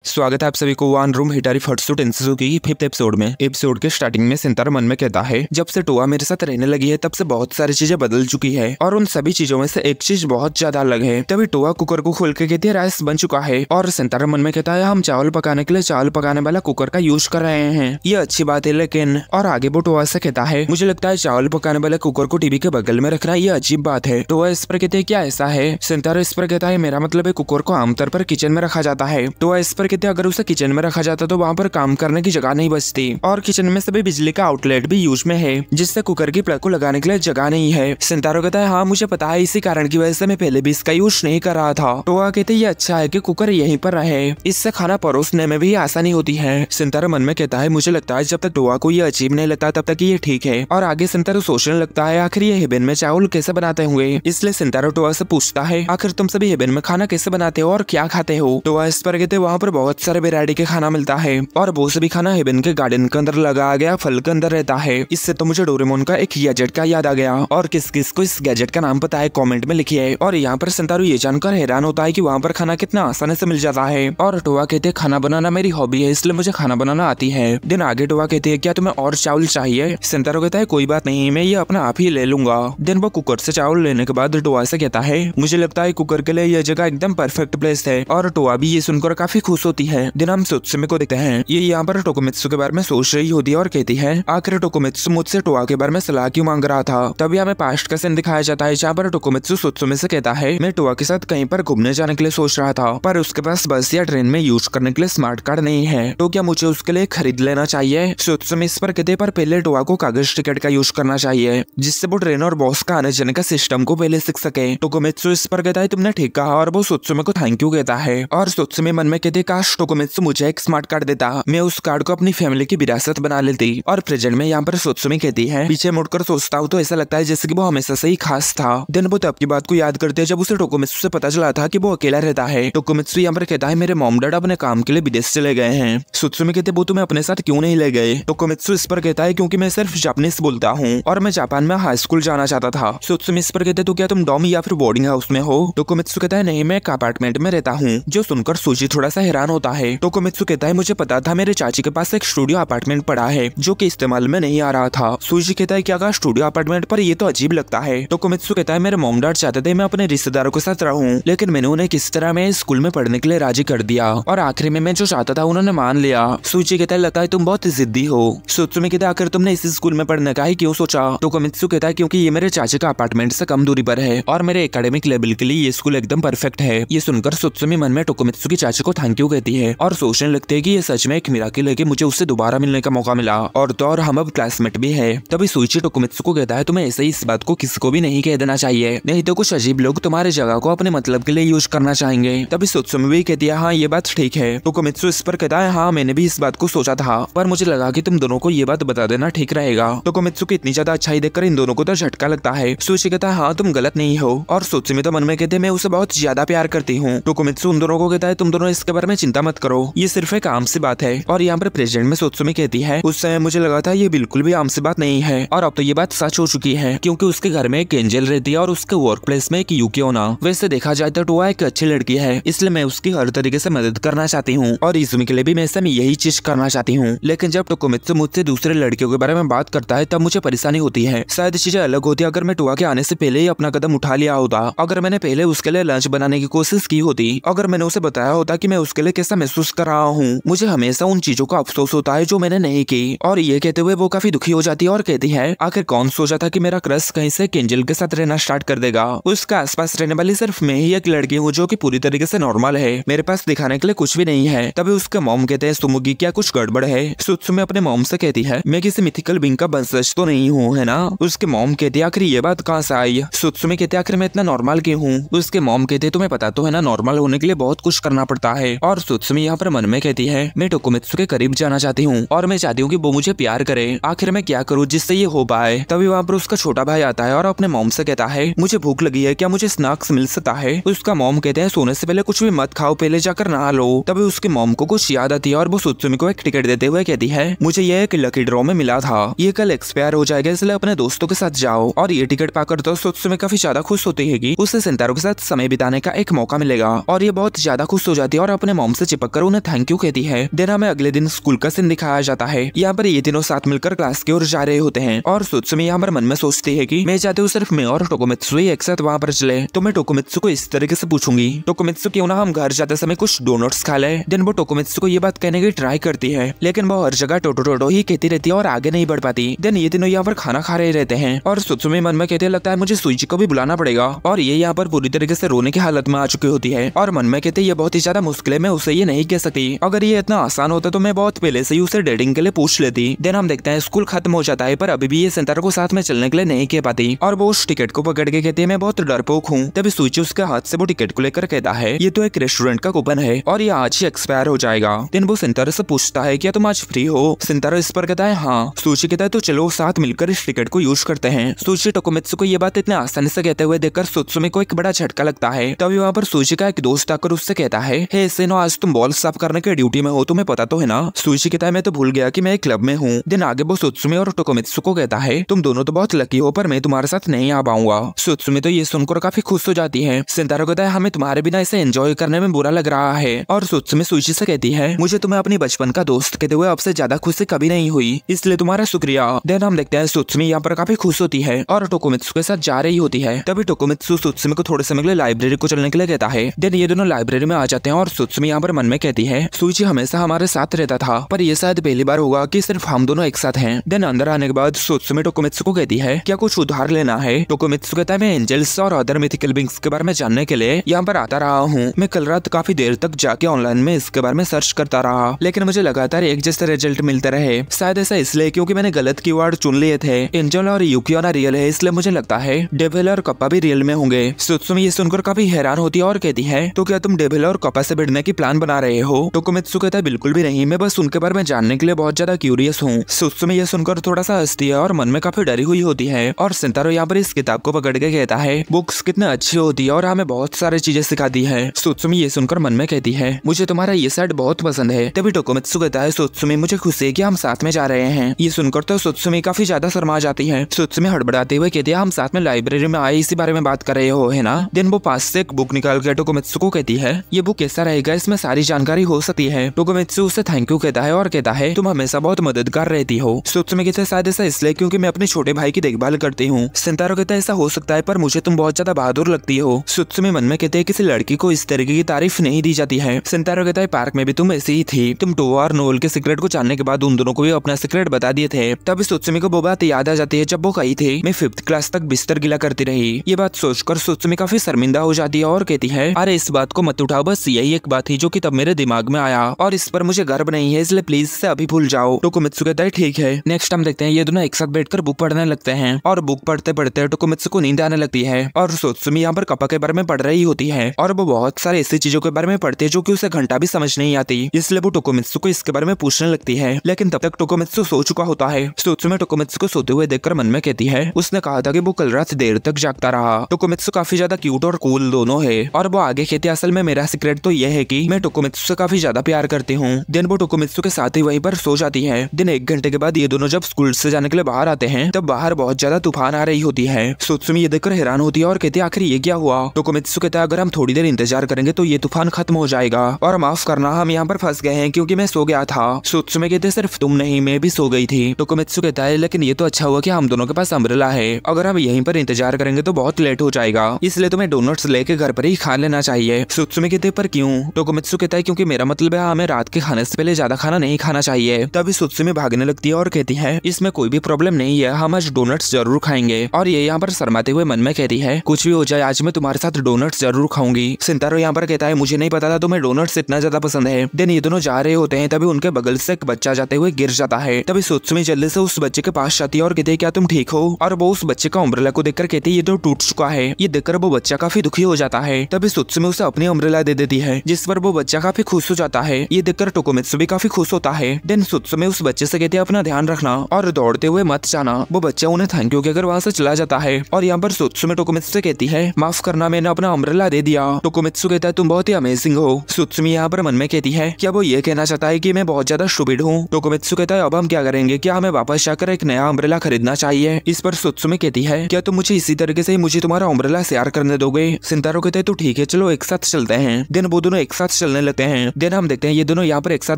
स्वागत है आप सभी को वन रूम हिटारी फर्स्ट टेंसेसू की 5th एपिसोड में। एपिसोड के स्टार्टिंग में सिंतारा मन में कहता है, जब से टोआ मेरे साथ रहने लगी है तब से बहुत सारी चीजें बदल चुकी है और उन सभी चीजों में से एक चीज बहुत ज्यादा अलग है। तभी टोआ कुकर को खोल के कहती है राइस बन चुका है और सिंतारा मन में कहता है हम चावल पकाने के लिए चावल पकाने वाला कुकर का यूज कर रहे हैं, ये अच्छी बात है लेकिन। और आगे वो टोआ से कहता है मुझे लगता है चावल पकाने वाले कुकर को टीवी के बगल में रखना ये अजीब बात है। टोआ इस पर कहते हैं क्या ऐसा है? सिंतारा इस पर कहता है मेरा मतलब है कुकर को आमतौर पर किचन में रखा जाता है। टोआ इस पर कहते हैं अगर उसे किचन में रखा जाता तो वहाँ पर काम करने की जगह नहीं बचती और किचन में सभी बिजली का आउटलेट भी यूज में है जिससे कुकर की प्लग को लगाने के लिए जगह नहीं है। सिंतारो कहता है हाँ मुझे पता है, इसी कारण की वजह से मैं पहले भी इसका यूज नहीं कर रहा था। टोआ कहते ये अच्छा है कि कुकर यहीं पर रहे, इससे खाना परोसने में भी आसानी होती है। सिंतारो मन में कहता है मुझे लगता है जब तक टोआ को ये अजीब नहीं लगता तब तक ये ठीक है। और आगे सिंतारो सोचने लगता है आखिर ये हेबेन में चावल कैसे बनाते होंगे, इसलिए सिंतारो टोआ से पूछता है आखिर तुम सभी हेबेन में खाना कैसे बनाते हो और क्या खाते हो। टोआ इस पर कहते वहाँ पर बहुत सारे वेरायटी के खाना मिलता है और वो सभी खाना हेबेन के गार्डन के अंदर लगाया गया फल के अंदर रहता है। इससे तो मुझे डोरेमोन का एक गैजेट का याद आ गया और किस किस को इस गैजेट का नाम पता है कमेंट में लिखिए। और यहाँ पर सिंतारो ये जानकर हैरान होता है कि वहाँ पर खाना कितना आसानी से मिल जाता है। और टोआ कहते खाना बनाना मेरी हॉबी है इसलिए मुझे खाना बनाना आती है। दिन आगे टोआ कहते हैं क्या तुम्हें और चावल चाहिए? सिंतारो कहता है कोई बात नहीं, मैं ये अपना आप ही ले लूंगा। दिन वो कुकर से चावल लेने के बाद टोआ से कहता है मुझे लगता है कुकर के लिए यह जगह एकदम परफेक्ट प्लेस है। और टोआ भी ये सुनकर काफी खुश होती है। दिन हम सुत्सुमे को देखते हैं, ये यहाँ पर टोकोमित्सु के बारे में सोच रही होती है और कहती है आखिर टोकोमित्सु मुझसे टोआ के बारे में सलाह क्यों मांग रहा था। तभी हमें पास्ट का सीन दिखाया जाता है जहाँ पर टोकोमित्सु सुत्सुमे से कहता है मैं टोआ के साथ कहीं पर घूमने जाने के लिए सोच रहा था पर उसके पास बस या ट्रेन में यूज करने के लिए स्मार्ट कार्ड नहीं है, तो क्या मुझे उसके लिए खरीद लेना चाहिए? सुत्सुमे इस पर कहते पर पहले टोआ को कागज टिकट का यूज करना चाहिए जिससे वो ट्रेन और बॉस का आने जाने का सिस्टम को पहले सीख सके। टोकोमित्सु इस पर कहता है तुमने ठीक कहा और वो सुत्सुमे को थैंक यू कहता है। और सुत्सुमे मन में कहते काश टोकोमित्सु मुझे एक स्मार्ट कार्ड देता, मैं उस कार्ड को अपनी फैमिली की विरासत बना लेती। और प्रेजेंट में यहाँ पर सुत्सुमे कहती है पीछे मुड़कर सोचता हूँ तो ऐसा लगता है जैसे कि वो हमेशा से ही खास था। दिन वो तब की बात को याद करते हैं जब उसे टोकोमित्सु से पता चला था कि वो अकेला रहता है। टोकोमित्सु यहाँ पर कहता है मेरे मॉम डैड अपने काम के लिए विदेश चले गए हैं। सुत्सुमे कहते वो तुम्हें अपने साथ क्यों नहीं ले गए? टोकोमित्सु इस पर कहता है क्योंकि मैं सिर्फ जापानीज बोलता हूँ और मैं जापान में हाई स्कूल जाना चाहता था। सुत्सुमे इस पर कहते तो क्या तुम डॉम या फिर बोर्डिंग हाउस में हो? टोकोमित्सु कहता है नहीं, मैं एक अपार्टमेंट में रहता हूँ। जो सुनकर सूजी थोड़ा सा हैरान होता है। टोकोमित्सु कहता है मुझे पता था मेरे चाची के पास एक स्टूडियो अपार्टमेंट पड़ा है जो कि इस्तेमाल में नहीं आ रहा था। सूजी कहता है क्या कहा स्टूडियो अपार्टमेंट पर, ये तो अजीब लगता है। टोकोमित्सु कहता है मेरे मॉम डैड चाहते थे मैं अपने रिश्तेदारों के साथ रहूं लेकिन मैंने उन्हें किस तरह में स्कूल में पढ़ने के लिए राजी कर दिया और आखिरी में मैं जो चाहता था उन्होंने मान लिया। सूजी कहता है लगता है तुम बहुत जिद्दी हो। सुत्सुमे कहता है आखिर तुमने इसी स्कूल में पढ़ने का ही क्यों सोचा? टोकोमित्सु कहता है क्योंकि ये मेरे चाचे का अपार्टमेंट से कम दूरी पर है और मेरे एकेडमिक लेवल के लिए ये स्कूल एकदम परफेक्ट है। ये सुनकर सुत्सुमे मन में टोकोमित्सु की चाची को थैंक यू कहती है और सोचने लगते है कि ये सच में एक मिराकिल है कि मुझे उससे दोबारा मिलने का मौका मिला और तो और हम अब क्लासमेट भी है। तभी सूची टोकोमित्सु को कहता है तुम्हें ऐसे ही इस बात को किसी को भी नहीं कह देना चाहिए, नहीं तो कुछ अजीब लोग तुम्हारे जगह को अपने मतलब के लिए यूज करना चाहेंगे। तभी सुत्सुमे भी कहती है हाँ ये बात ठीक है। टोकोमित्सु इस पर कहता है हाँ मैंने भी इस बात को सोचा था पर मुझे लगा कि तुम दोनों को ये बात बता देना ठीक रहेगा। टोकोमित्सु की इतनी ज्यादा अच्छाई देखकर इन दोनों को तो झटका लगता है। सूची कहता है हाँ तुम गलत नहीं हो और सुत्सुमे तो मन में कहते मैं उसे बहुत ज्यादा प्यार करती हूँ। टोकोमित्सु उन दोनों को कहता है तुम दोनों इसके बारे में चिंता मत करो, ये सिर्फ एक आम सी बात है। और यहाँ पर प्रेजेंट में सुत्सुमे कहती है उस समय मुझे लगा था ये बिल्कुल भी आम सी बात नहीं है और अब तो ये बात सच हो चुकी है क्योंकि उसके घर में एक एंजल रहती है और उसके वर्क प्लेस में एक यूकियोना। वैसे देखा जाए तो टोआ एक अच्छी लड़की है इसलिए मैं उसकी हर तरीके से मदद करना चाहती हूँ और इजुमी के लिए भी मैं यही चीज करना चाहती हूँ। लेकिन जब टोकोमित्सु मुझसे दूसरे लड़कियों के बारे में बात करता है तब मुझे परेशानी होती है। शायद चीजें अलग होती अगर मैं टोआ के आने से पहले ही अपना कदम उठा लिया होता, अगर मैंने पहले उसके लिए लंच बनाने की कोशिश की होती, अगर मैंने उसे बताया होता कि मैं उसके लिए कैसा महसूस कर रहा हूँ। मुझे हमेशा उन चीजों का अफसोस होता है जो मैंने नहीं की। और ये कहते हुए वो काफी दुखी हो जाती है और कहती है आखिर कौन सोचा था कि मेरा क्रश कहीं से केंजल के साथ रहना स्टार्ट कर देगा। उसका आसपास रहने वाली सिर्फ मैं ही एक लड़की हूँ जो कि पूरी तरीके से नॉर्मल है, मेरे पास दिखाने के लिए कुछ भी नहीं है। तभी उसके मॉम कहते हैं सुमुगी क्या कुछ गड़बड़ है? सुत्सुमे अपने मॉम से कहती है मैं किसी मिथिकल बीइंग का वंशज तो नहीं हूँ है ना? उसके मॉम कहती है आखिर ये बात कहाँ से आई? सुत्सुमे कहते आखिर मैं इतना नॉर्मल क्यों हूँ? उसके मॉम कहते तुम्हें पता तो है ना नॉर्मल होने के लिए बहुत कुछ करना पड़ता है। और सुत्सुमे यहाँ पर मन में कहती है मैं टोकोमित्सु के करीब जाना चाहती हूँ और मैं चाहती हूँ कि वो मुझे प्यार करे, आखिर मैं क्या करूँ जिससे ये हो पाए। तभी वहाँ पर उसका छोटा भाई आता है और अपने मॉम से कहता है मुझे भूख लगी है, क्या मुझे स्नैक्स मिल सकता है? उसका मॉम कहते हैं सोने से पहले कुछ भी मत खाओ, पहले जाकर नहा लो। तभी उसके मॉम को कुछ याद आती है और वो सुत्सुमे को एक टिकट देते हुए कहती है मुझे ये एक लकी ड्रॉ में मिला था, ये कल एक्सपायर हो जाएगा इसलिए अपने दोस्तों के साथ जाओ। और ये टिकट पाकर तो सुत्सुमे काफी ज्यादा खुश होती है कि उसे सिंतारो के साथ समय बिताने का एक मौका मिलेगा और ये बहुत ज्यादा खुश हो जाती है और अपने मॉम यूनिफॉर्म से चिपक कर उन्हें थैंक यू कहती है। देन हमें अगले दिन स्कूल का सीन दिखाया जाता है। यहाँ पर ये तीनों साथ मिलकर क्लास की ओर जा रहे होते हैं और सुत्सुमी यहाँ पर मन में सोचती है कि मैं चाहती हूँ सिर्फ मैं और टोकोमित्सु ही एक साथ वहाँ पर चले। तो मैं टोकोमित्सु को इस तरीके से पूछूंगी, टोकोमित्सु क्यों ना हम घर जाते समय कुछ डोनट्स खा ले। देन वो टोकोमित्सु को ये बात कहने की ट्राई करती है, लेकिन वो हर जगह टोटो टोटो ही कहती रहती है और आगे नहीं बढ़ पाती। देन ये तीनों यहाँ पर खाना खा रहे रहते हैं और सुत्सुमी मन में कहते लगता है मुझे सुइची को भी बुलाना पड़ेगा, और ये यहाँ पर पूरी तरीके से रोने की हालत में आ चुकी होती है और मन में कहते ये बहुत ही ज्यादा मुश्किल है, मैं उसे ये नहीं कह सकती। अगर ये इतना आसान होता तो मैं बहुत पहले से ही उसे डेटिंग के लिए पूछ लेती। देन हम देखते हैं स्कूल खत्म हो जाता है, पर अभी भी ये सेंटारो को साथ में चलने के लिए नहीं कह पाती और वो उस टिकट को पकड़ के कहती है मैं बहुत डरपोक हूँ। तभी सुइची उसके हाथ से वो टिकट को लेकर कहता है ये तो एक रेस्टोरेंट का कूपन है और ये आज ही एक्सपायर हो जाएगा। देन वो सेंटारो से पूछता है क्या तुम आज फ्री हो। सेंटारो इस पर कहता है हाँ। सुइची कहता है तो चलो साथ मिलकर इस टिकट को यूज करते हैं। सुइची टोकोमित्सु को ये बात इतने आसानी से कहते हुए देखकर सुत्सुमी को एक बड़ा झटका लगता है। तभी वहाँ पर सुइची का एक दोस्त आकर उससे कहता है हे सेनो आज तुम बॉल साफ करने के ड्यूटी में हो, तुम्हें पता तो है ना। सुइची कहता है मैं तो भूल गया कि मैं एक क्लब में हूँ। देन आगे वो सुत्सुमी और टोकोमित्सु को कहता है तुम दोनों तो बहुत लकी हो, पर मैं तुम्हारे साथ नहीं आ पाऊंगा। सुत्सुमी तो ये सुनकर काफी खुश हो जाती है। सेंटारो कहता है हमें तुम्हारे बिना इसे एंजॉय करने में बुरा लग रहा है, और सुत्सुमी सुइची से कहती है मुझे तुम्हें अपनी बचपन का दोस्त कहते हुए अब से ज्यादा खुशी कभी नहीं हुई, इसलिए तुम्हारा शुक्रिया। देन हम देखते हैं सुत्सुमी यहाँ पर काफी खुश होती है और टोकोमित्सु के साथ जा रही होती है। तभी टोकोमित्सु सुत्सुमी को थोड़े समय के लिए लाइब्रेरी को चलने के लिए कहता है। देन ये दोनों लाइब्रेरी में आ जाते हैं और सुत्सुमी यहाँ पर मन में कहती है सुइची हमेशा हमारे साथ रहता था, पर ये शायद पहली बार होगा कि सिर्फ हम दोनों एक साथ हैं। देन अंदर आने के बाद सुत्सुमी टोकोमित्सु को कहती है क्या कुछ उधार लेना है। टोकोमित्सु कहता है मैं एंजल्स और अदर मिथिकल बीइंग्स के बारे में जानने के लिए यहाँ पर आता रहा हूँ। मैं कल रात काफी देर तक जाके ऑनलाइन में इसके बारे में सर्च करता रहा, लेकिन मुझे लगातार एक जैसे रिजल्ट मिलते रहे। शायद ऐसा इसलिए क्योंकि मैंने गलत कीवर्ड चुन लिए थे। एंजल और यूकियोना रियल है, इसलिए मुझे लगता है डेविल और कप्पा भी रियल में होंगे। सुत्सुमी ये सुनकर काफी हैरान होती है और कहती है तो क्या तुम डेविल और कप्पा से भिड़ने की प्लान बना रहे हो। टोकोमित्सु कहता है बिल्कुल भी नहीं, मैं बस उनके बारे में जानने के लिए बहुत ज्यादा क्यूरियस हूँ। सुत्सुमी ये सुनकर थोड़ा सा हंसती है और मन में काफी डरी हुई होती है और सेंटारो यहाँ पर इस किताब को पकड़ के कहता है बुक्स कितने अच्छी होती है और हमें बहुत सारी चीजें सिखाती है। सुत्सुमी ये सुनकर मन में कहती है मुझे तुम्हारा ये साइड बहुत पसंद है। तभी टोकोमित्सु कहता है सुत्सुमी मुझे खुशी है कि हम साथ में जा रहे हैं। ये सुनकर तो सुत्सुमी काफी ज्यादा शर्मा जाती है। सुत्सुमी हड़बड़ाते हुए कहती है हम साथ में लाइब्रेरी में आए इसी बारे में बात कर रहे हो है ना। देन वो पास से एक बुक निकाल कर टोकोमित्सु को कहती है ये बुक कैसा रहेगा, इसमें सारी जानकारी हो सकती है। टोकोमित्सु उसे थैंक यू कहता है और कहता है तुम हमेशा बहुत मददगार रहती हो। सुत्सुमी कहते हैं शायद ऐसा इसलिए क्योंकि मैं अपने छोटे भाई की देखभाल करती हूँ। सेंटारो कहता है ऐसा हो सकता है, पर मुझे तुम बहुत ज्यादा बहादुर लगती हो। सुत्सुमी मन में कहते हैं किसी लड़की को इस तरीके की तारीफ नहीं दी जाती है। सेंटारो कहता है पार्क में भी तुम ऐसी ही थी, तुम टोआ और नोल के सीक्रेट को जानने के बाद उन दोनों को भी अपना सीक्रेट बता दिए थे। तभी सुत्सुमी को वो बात याद आ जाती है जब वो कही थी मैं 5th क्लास तक बिस्तर गिला करती रही। ये बात सोचकर सुत्सुमी काफी शर्मिंदा हो जाती है और कहती है अरे इस बात को मत उठाओ, बस यही एक बात थी जो कि तब मेरे दिमाग में आया और इस पर मुझे गर्व नहीं है, इसलिए प्लीज से अभी भूल जाओ। टोकोमित्सु कहता है ठीक है। नेक्स्ट हम देखते हैं ये दोनों एक साथ बैठकर बुक पढ़ने लगते हैं और बुक पढ़ते पढ़ते टोकोमित्सु को नींद आने लगती है और सुत्सुमी यहाँ पर कप्पा के बारे में पढ़ रही होती है और वो बहुत सारे ऐसी चीजों के बारे में पढ़ती है जो कि उसे घंटा भी समझ नहीं आती, इसलिए वो टोकोमित्सु को इसके बारे में पूछने लगती है। लेकिन तब तक टोकोमित्सु सो चुका होता है। सुत्सुमी टोकोमित्सु को सोते हुए देखकर मन में कहती है उसने कहा था कि वो कल रात देर तक जागता रहा। टोकोमित्सु काफी ज्यादा क्यूट और कूल दोनों है और वो आगे कहती है असल में मेरा सीक्रेट तो यह है कि मैं टोकोमित्सु से काफी ज्यादा प्यार करती हूँ। देन वो टोकोमित्सु के साथ ही वहीं पर सो जाती है। दिन 1 घंटे के बाद ये दोनों जब स्कूल से जाने के लिए बाहर आते हैं तब बाहर बहुत ज्यादा तूफान आ रही होती है। सुत्सुमी ये देखकर हैरान होती है और कहती है आखिर ये क्या हुआ। टोकोमित्सु कहता है अगर हम थोड़ी देर इंतजार करेंगे तो ये तूफान खत्म हो जाएगा और माफ करना हम यहाँ पर फंस गए हैं क्योंकि मैं सो गया था। सुत्सुमी कहते सिर्फ तुम नहीं मैं भी सो गई थी। टोकोमित्सु कहता है लेकिन ये तो अच्छा हुआ कि हम दोनों के पास अम्ब्रेला है, अगर हम यहीं पर इंतजार करेंगे तो बहुत लेट हो जाएगा, इसलिए तुम्हें डोनट्स लेके घर पर ही खा लेना चाहिए। सुत्सुमी कहते पर क्यों। टोकोमित्सु कहता है क्योंकि मेरा मतलब है हमें रात के खाने से पहले ज्यादा खाना नहीं खाना चाहिए। तभी सुत्सुमी भागने लगती है और कहती है इसमें कोई भी प्रॉब्लम नहीं है, हम आज डोनट्स जरूर खाएंगे। और ये यहाँ पर शर्माते हुए मन में कहती है कुछ भी हो जाए आज मैं तुम्हारे साथ डोनट्स जरूर खाऊंगी। सेंटारो यहाँ पर कहता है मुझे नहीं पता था तुम्हें डोनट्स इतना ज्यादा पसंद है। देन ये दोनों जा रहे होते हैं तभी उनके बगल से एक बच्चा जाते हुए गिर जाता है। तभी सुत्सुमी जल्दी से उस बच्चे के पास जाती है और कहती है क्या तुम ठीक हो। और वो उस बच्चे का अम्ब्रेला को देखकर कहती है ये तो टूट चुका है। ये देखकर वो बच्चा काफी दुखी हो जाता है। तभी सुत्सुमी उसे अपनी अम्ब्रेला दे देती है जिस पर वो बच्चा काफी खुश हो जाता है। ये देखकर टोकोमित्सु भी काफी खुश होता है। देन सुत्सुमी उस बच्चे से कहती है अपना ध्यान रखना और दौड़ते हुए मत जाना। वो बच्चा उन्हें थैंक यू कहकर वहाँ से चला जाता है और यहाँ पर सुत्सुमी टोकोमित्सु से कहती है माफ करना मैंने अपना अम्ब्रेला दे दिया। टोकोमित्सु कहता है तुम बहुत ही अमेजिंग हो। सुत्सुमी यहाँ पर मन में कहती है क्या वो ये कहना चाहता है कि मैं बहुत ज्यादा स्टूपिड हूँ। टोकोमित्सु कहता है अब हम क्या करेंगे, क्या हमें वापस जाकर एक नया अम्ब्रेला खरीदना चाहिए। इस पर सुत्सुमी कहती है क्या तुम मुझे इसी तरीके से मुझे तुम्हारा अम्ब्रेला शेयर करने दोगे। सिंतारो कहते हैं तो ठीक है चलो एक साथ चलते हैं। देन वो दोनों एक साथ चलने लगते हैं। देन हम देखते हैं ये दोनों यहाँ पर एक साथ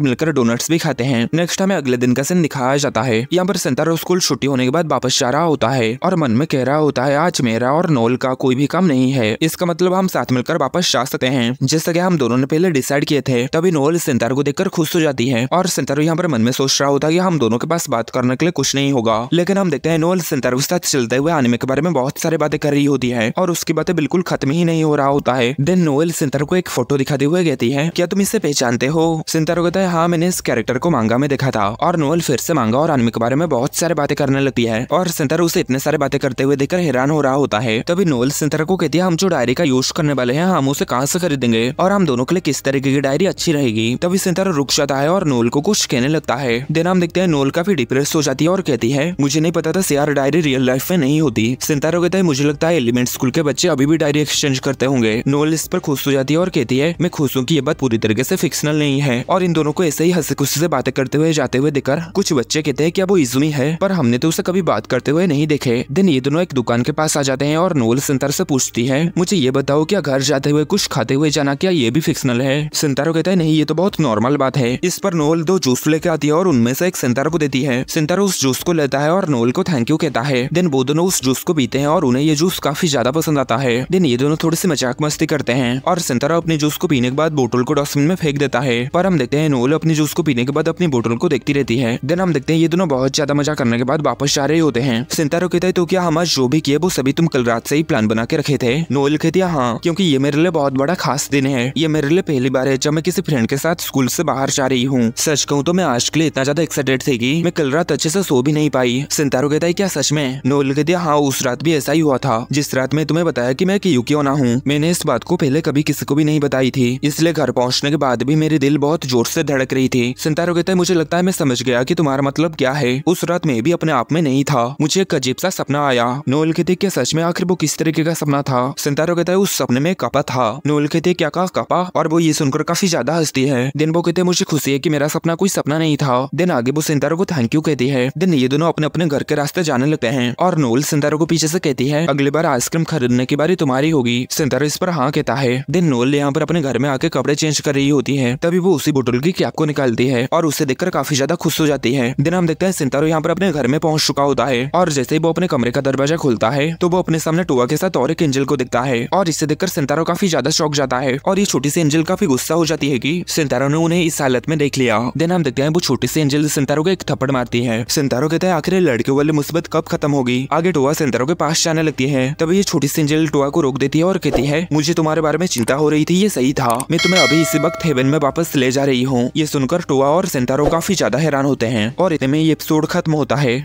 मिलकर डोनट्स भी खाते हैं। नेक्स्ट हमें अगले दिन का सीन दिखाया जाता है। यहाँ पर सेंटारो स्कूल छुट्टी होने के बाद वापस जा रहा होता है और मन में कह रहा होता है आज मेरा और नोएल का कोई भी काम नहीं है, इसका मतलब हम साथ मिलकर वापस जा सकते हैं जैसा कि हम दोनों ने पहले डिसाइड किए थे। तभी नोएल सेंटारो को देखकर खुश हो जाती है और सेंटारो यहाँ पर मन में सोच रहा होता है कि हम दोनों के पास बात करने के लिए कुछ नहीं होगा। लेकिन हम देखते हैं नोएल सेंटारो के साथ चलते हुए एनिमे के बारे में बहुत सारी बातें कर रही होती है और उसकी बातें बिल्कुल खत्म ही नहीं हो रहा होता है। देन नोएल सेंटारो को एक फोटो दिखाते हुए कहती है क्या तुम इसे पहचानते हो? सेंटारो कहता है हाँ मैंने इस कैरेक्टर को मांगा में देखा था। और नोएल फिर से मांगा और एनिमे के बारे में बहुत सारी बातें करने लगती है और सेंटारो उसे इतने सारे बातें करते हुए देखकर हैरान हो रहा होता है। तभी नोएल सेंटारो को कहती है हम जो डायरी का यूज करने वाले हैं हम उसे कहाँ से खरीदेंगे और हम दोनों के लिए किस तरीके की डायरी अच्छी रहेगी। तभी सेंटारो रुक जाता है और नोएल को कुछ कहने लगता है। देन हम देखते हैं नोएल काफी डिप्रेस हो जाती है और कहती है मुझे नहीं पता था यार डायरी रियल लाइफ में नहीं होती। सेंटारो कहता है मुझे लगता है एलिमेंट स्कूल के बच्चे अभी भी डायरी एक्सचेंज करते होंगे। नोएल इस पर खुश हो जाती है और कहती है मैं खुश हूँ कि ये बात पूरी तरीके से फिक्शनल नहीं है। और इन दोनों को ऐसे ही हंसी खुशी से बातें करते हुए जाते हुए देखकर कुछ बच्चे कहते हैं क्या वो इजुमी है, पर हमने तो उसे कभी बात करते हुए नहीं देखे। देन ये दोनों एक दुकान के पास आ जाते हैं और नोएल सेंटारो से पूछती है मुझे ये बताओ क्या घर जाते हुए कुछ खाते हुए जाना क्या ये भी फिक्शनल है? सेंटारो कहता है नहीं ये तो बहुत नॉर्मल बात है। इस पर नोएल 2 जूस लेके आती है और उनमें से एक सेंटारो को देती है। सेंटारो उस जूस को लेता है और नोएल को थैंक यू कहता है। देन वो दोनों उस जूस को पीते हैं और उन्हें ये जूस काफी ज्यादा पसंद आता है। देन ये दोनों थोड़ी सी मजाक मस्ती करते हैं और सेंटारो अपने जूस को पीने के बाद बोतल को डस्टबिन में फेंक देता है। पर हम देखते हैं नोएल अपनी जूस को पीने के बाद अपनी बोतल को देखती रहती है। देन हम देखते हैं ये दोनों बहुत ज्यादा मजा करने के बाद वापस जा रहे होते हैं। सेंटारो कहता है तो क्या हम आज जो भी किए वो सभी तुम कल रात से ही प्लान बना के रखे थे? नोएल कहती है हाँ क्योंकि ये मेरे लिए बहुत बड़ा खास दिन है। ये मेरे लिए पहली बार है जब मैं किसी फ्रेंड के साथ स्कूल से बाहर जा रही हूँ। सच कहूँ तो मैं आज के लिए इतना ज्यादा एक्साइटेड थी कि मैं कल रात अच्छे से सो भी नहीं पाई। सेंटारो कहता है क्या सच में? नोएल कहती है हाँ उस रात भी ऐसा ही हुआ था जिस रात में तुम्हें बताया कि मैं क्यों ना हूँ। मैंने इस बात को पहले कभी किसी को भी नहीं बताई थी, इसलिए घर पहुँचने के बाद भी मेरी दिल बहुत जोर से धड़क रही थी। सेंटारो कहता है मुझे लगता है मैं समझ गया कि तुम्हारा मतलब क्या है। उस रात मैं भी अपने आप में नहीं था, मुझे एक अजीब सा सपना आया। नोएल कहती है क्या सच में? आखिर वो किस तरीके का सपना था? सेंटारो कहता है उस सपने में कपा था। नोएल कहती है क्या कहा कपा? और वो ये सुनकर काफी ज्यादा हंसती है। देन वो कहते हैं मुझे खुशी है कि मेरा सपना कोई सपना नहीं था। देन आगे वो सेंटारो को थैंक यू कहती है। देन ये दोनों अपने अपने घर के रास्ते जाने लगते हैं और नोएल सेंटारो को पीछे से कहती है अगली बार आइसक्रीम खरीदने की बारी तुम्हारी होगी। सेंटारो इस पर हाँ कहता है। देन नोएल यहाँ पर अपने घर में आके कपड़े चेंज कर रही होती है। तभी वो उसी बोतल की कैप को निकालती है और उसे देखकर काफी ज्यादा खुश हो जाती है। देन हम देखते हैं सेंटारो यहाँ पर अपने घर में पहुंच चुका होता है और जैसे ही वो अपने कमरे का दरवाजा खोलता है तो वो अपने सामने टोआ के साथ और एक एंजल को दिखता है और इसे देखकर सेंटारो काफी ज्यादा शॉक जाता है और ये छोटी सी एंजल काफी गुस्सा हो जाती है कि सेंटारो ने उन्हें इस हालत में देख लिया। देन हम देखते हैं वो छोटी सी एंजल सेंटारो को एक थप्पड़ मारती है। सेंटारो कहता है आखिर लड़कियों वाली मुसीबत कब खत्म होगी। आगे टोआ सेंटारो के पास जाने लगती है। तभी ये छोटी सी एंजल टोआ को रोक देती है और कहती है मुझे तुम्हारे बारे में चिंता हो रही थी, ये सही था, मैं तुम्हें अभी इसी वक्त हेवन में वापस ले जा रही हूँ। ये सुनकर टोआ और सेंटारो काफी ज्यादा हैरान होते हैं और इतने में ये एपिसोड खत्म होता है।